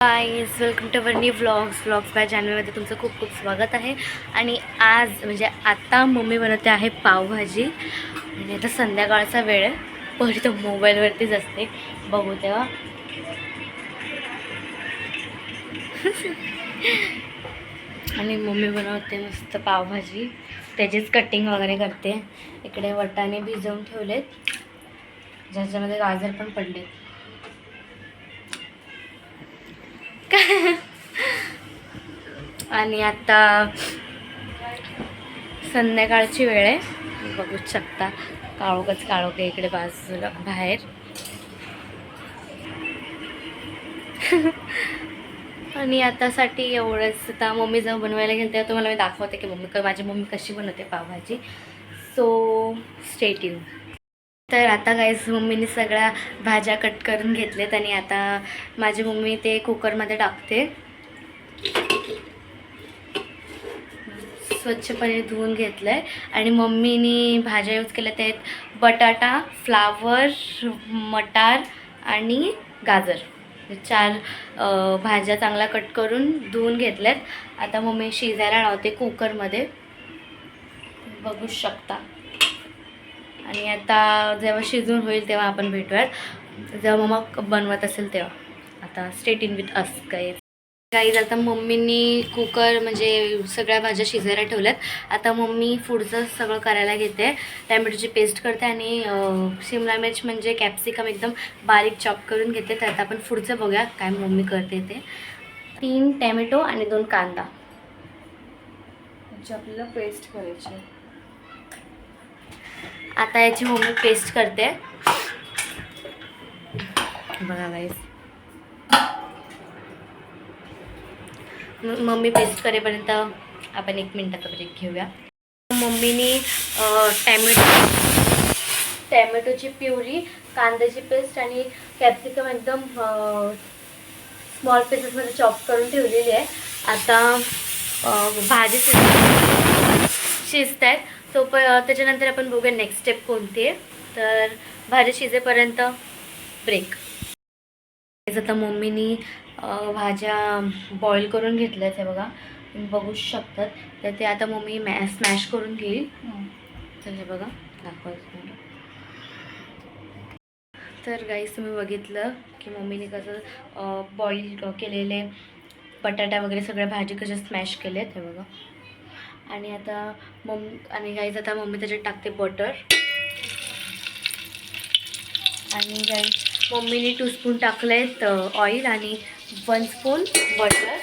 Guys welcome to our new vlogs by चॅनलमध्ये तुमचं खूप खूप स्वागत आहे. आणि आज म्हणजे आता मम्मी बनवते आहे पावभाजी. आणि आता संध्याकाळचा वेळ आहे, पण तो मोबाईलवरतीच असते, बघू तेव्हा. आणि मम्मी बनवते मस्त पावभाजी, त्याचीच कटिंग वगैरे करते. इकडे वाटाणे भिजवून ठेवलेत, ज्याच्यामध्ये गाजर पण पडलेत. आणि आता संध्याकाळची वेळ आहे, बघू शकता. काळोखच काळोख आहे इकडे बाजूला बाहेर. आणि आतासाठी एवढंच. आता मम्मी जेव्हा बनवायला गेली तेव्हा तुम्हाला मी दाखवते की माझी मम्मी कशी बनवते पावभाजी. So stay tune. तर आता गाईस मम्मीने सगळ्या भाज्या कट करून घेतल्यात आणि आता माझी मम्मी ते कुकरमध्ये टाकते. स्वच्छपणे धुवून घेतलं आहे. आणि मम्मीने भाज्या यूज केल्या ते आहेत बटाटा, फ्लावर, मटार आणि गाजर. 4 भाज्या चांगल्या कट करून धुवून घेतल्यात. आता मम्मी शिजायला लावते कुकरमध्ये, बघू शकता. आणि आता जेव्हा शिजून होईल तेव्हा आपण भेटूयात, जेव्हा मम्मा बनवत असेल तेव्हा. आता state in with us guys. आता मम्मीनी कुकर म्हणजे सगळ्या भाज्या शिजायला ठेवल्यात. आता मम्मी पुढचं सगळं करायला घेते. टॅमॅटोची पेस्ट करते आणि शिमला मिर्च म्हणजे कॅप्सिकम एकदम बारीक चॉप करून घेते. तर आता आपण पुढचं बघूया काय मम्मी करते ते. 3 टॅमॅटो आणि 2 कांदा याची आपल्याला पेस्ट करायची. आता याची मम्मी पेस्ट करते, बघा गाईज. मम्मी पेस्ट करेपर्यंत आपण 1 मिनिटाचा ब्रेक घेऊया. मम्मीनी टॅमॅटोची प्युरी, कांद्याची पेस्ट आणि कॅप्सिकम एकदम स्मॉल पीसेसमध्ये चॉप करून ठेवलेली आहे. आता भाजी शिजत आहेत, सो त्याच्यानंतर आपण बघूया नेक्स्ट स्टेप कोणती आहे. तर भाजी शिजेपर्यंत ब्रेक. आता मम्मीनी भाज्या बॉईल करून घेतल्यात, हे बघा तुम्ही बघू शकतात. तर ते आता मम्मी स्मॅश करून घेईल. तर हे बघा दाखवायचं. तर गाईस तुम्ही बघितलं की मम्मीने कसं बॉईल केलेले बटाटा वगैरे सगळ्या भाजी कशा स्मॅश केलेत, हे बघा. आणि आता आणि गाईस आता मम्मी त्याच्यात टाकते बटर. आणि गाईस मम्मीने 2 स्पून टाकले आहेत ऑइल आणि 1 स्पून बटर.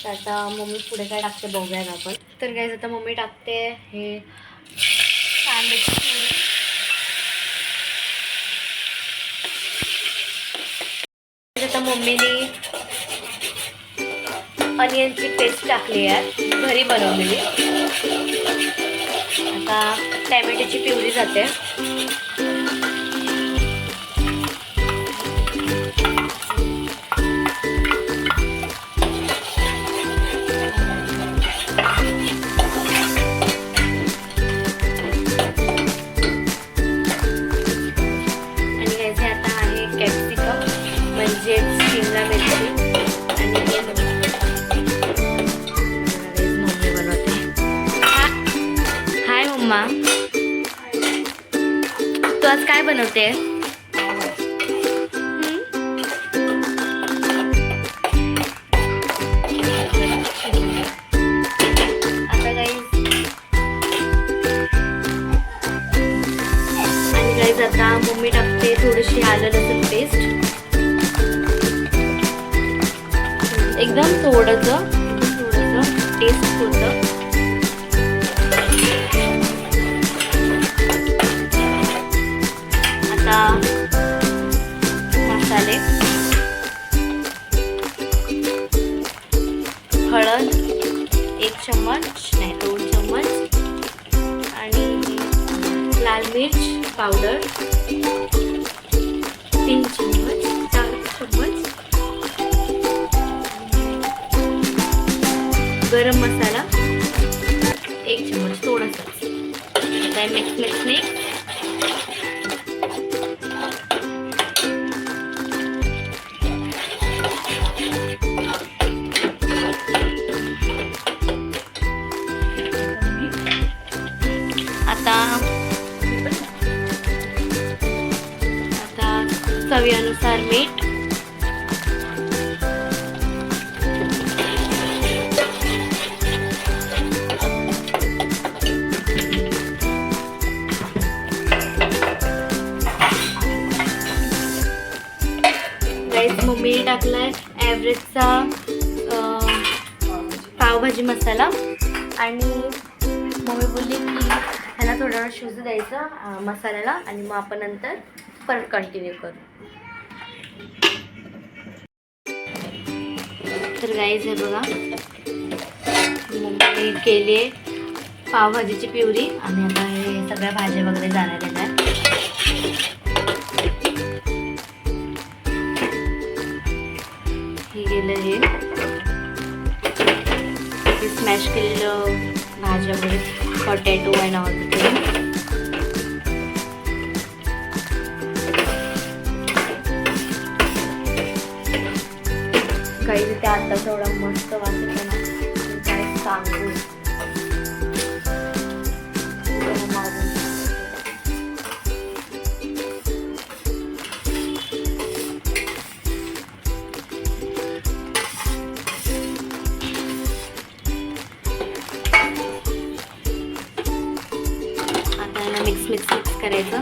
तर आता मम्मी पुढे काय टाकते बघूयात आपण. तर गाईस आता मम्मी टाकते हे कांद्याची प्युरी. आता मम्मीने अनियनची पेस्ट टाकली आहे, घरी बनवलेली. आता टॅमॅटोची प्युरी जाते. म्हणजे शिमला मिरची आणि मम्मी बनवते. हाय मम्मा, तू आज काय बनवते? आता गाईज आता मम्मी टाकते थोडीशी आलं लसूण पेस्ट, एकदम थोडंसं टेस्ट होतं. आता मसाले, हळद 1 चम्मच नाही 2 चम्मच आणि लाल मिर्च पावडर 3 चम्मच 4 चम्मच, गरम मसाला 1 चम्मच थोडासा. आता मिक्स चवीनुसार मीठ. गाईस मम्मीने टाकलाय ॲव्हरेजचा पावभाजी मसाला आणि मम्मी बोलली की ह्याला थोडा वेळ शिजू द्यायचं मसाल्याला आणि मग आपण नंतर परत कंटिन्यू करू. तर गाईज हे बघा मम्मी केली आहे पावभाजीची प्युरी आणि आता हे सगळ्या भाज्या वगैरे जाणार आहेत. हे गेलं हे स्मॅश केलेलं भाज्या वगैरे पोटॅटो अँड ऑल काही ते आताच एवढा मस्त वाटत ना काय सांगू. मिक्स करायचं.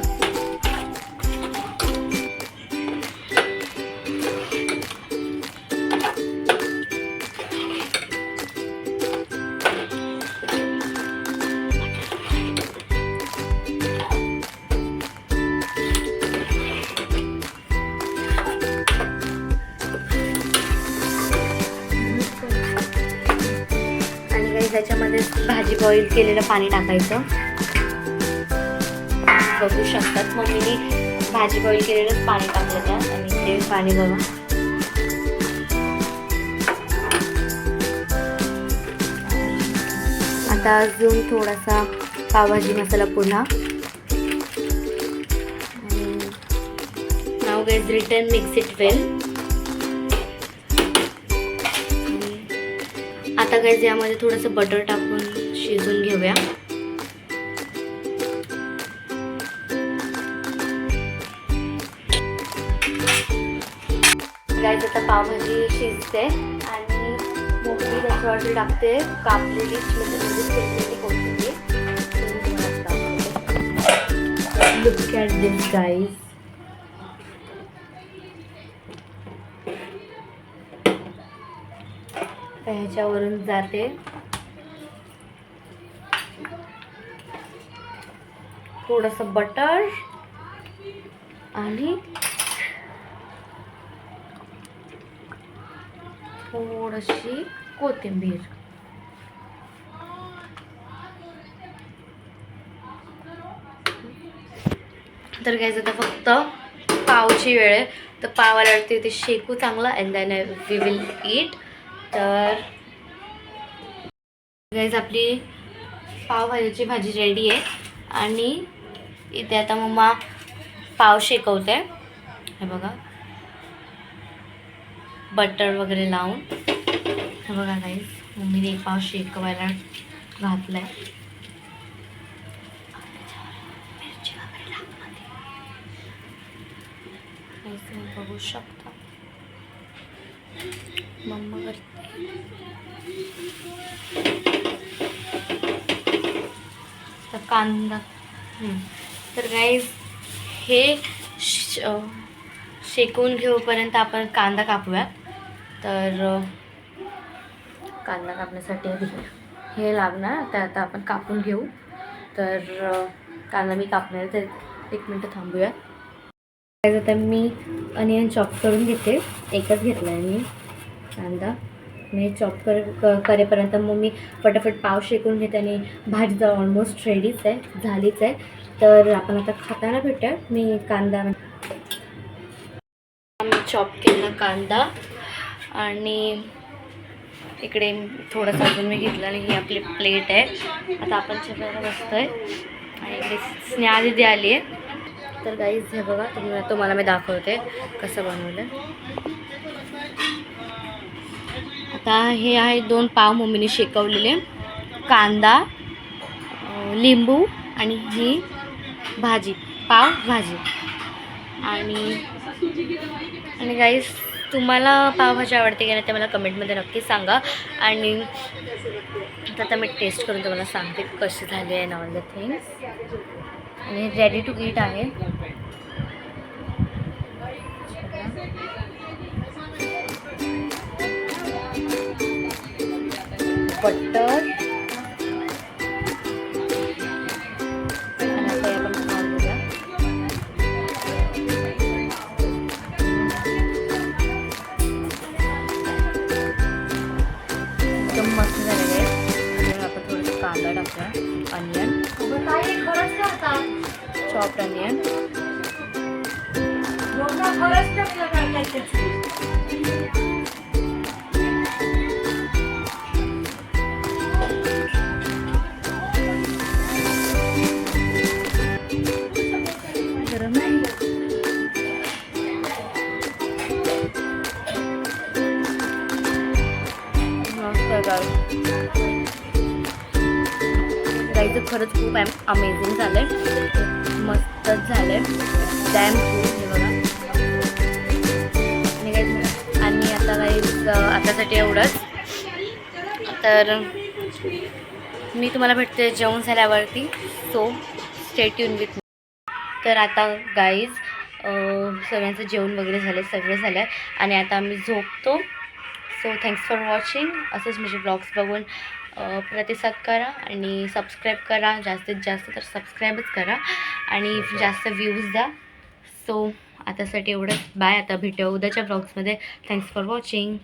आणि काही त्याच्यामध्ये भाजी बॉईल केलेलं पाणी टाकायचं. बघू शकतात मम्मीने भाजी बॉईल केलेलंच पाणी टाकलं त्यात आणि ते पाणी बघा. आता अजून थोडासा पावभाजी मसाला पुन्हा. नाव गाईज रिटर्न मिक्स इट वेल. आता गाईज यामध्ये थोडंसं बटर टाकून शिजून घेऊया. गाईज आता पावभाजी शिजते आणि मोठी त्याच्यावरती टाकते कापलेली चिरलेली कोथिंबीर. Look at this guys. ह्याच्यावरून जाते थोडंसं बटर आणि थोडीशी कोथिंबीर. तर गाईज आता फक्त पावची वेळ आहे. तर पावाला ते शेकू चांगला and then we will eat. तर गाईज आपली पावभाजीची भाजी रेडी आहे आणि इथे आता मम्मा पाव शेकवते. हे बघा बटर वगैरे लावून. हे बघा गाईज मम्मीने एक पाव शेकवायला घातलाय. मिरची वगैरे लागते तुम्ही बघू शकता. मम्मा करते. तर कांदा. तर गाईज हे शेकून घेऊपर्यंत आपण कांदा कापूया. तर कांदा कापण्यासाठी हे लागणार तर आता आपण कापून घेऊ. तर कांदा मी कापणार तर 1 मिनटं थांबूया. आता मी अनियन चॉप करून घेते. एकच घेतला आहे मी कांदा. मी चॉप करेपर्यंत मग मी फटाफट पाव शेकून घेते आणि भाजी तर ऑलमोस्ट रेडीच आहे, झालीच आहे. तर आपण आता खाताना भेटूया. मी कांदा चॉप केला कांदा आणि इकडे थोडंसं अजून मी घेतलं आणि ही आपली प्लेट आहे. आता आपण जेवायला बसतोय आणि इकडे स्नेहा दीदी आली आहे. तर गाईज हे बघा तुम्हाला मी दाखवते कसं बनवलं. आता हे आहे 2 पाव मम्मीने शेकवलेले, कांदा, लिंबू आणि ही भाजी पाव भाजी. आणि गाईज तुम्हाला पावभाजी आवडते की नाही ते मला कमेंटमध्ये नक्की सांगा. आणि आता मी टेस्ट करून तुम्हाला सांगते कशी झाली आहे ऑल द थिंग्स. आणि रेडी टू ईट आहे. बटर एकदम मस्त झालेलं आहे. आपण थोडंसं कांदा टाकूया, अनियन, चॉप्ड अनियन. गरम आहे. गाईचं खरंच खूप अमेझिंग झालं आहे. मस्तच झालं आहे. डॅम खूप हे बघा. आणि आता गाईज आतासाठी एवढंच. तर मी तुम्हाला भेटते जेवण झाल्यावरती. So stay tune with me. तर आता गाईज सगळ्यांचं जेवण वगैरे झालं, सगळं झालं आहे आणि आता आम्ही झोपतो. So thanks for watching. असंच माझे ब्लॉग्स बघून प्रतिसाद करा आणि सबस्क्राईब करा. जास्तीत जास्त तर सबस्क्राईबच करा आणि जास्त व्ह्यूज द्या. सो आतासाठी एवढंच. बाय. आता भेटूया उद्याच्या ब्लॉग्समध्ये. Thanks for watching.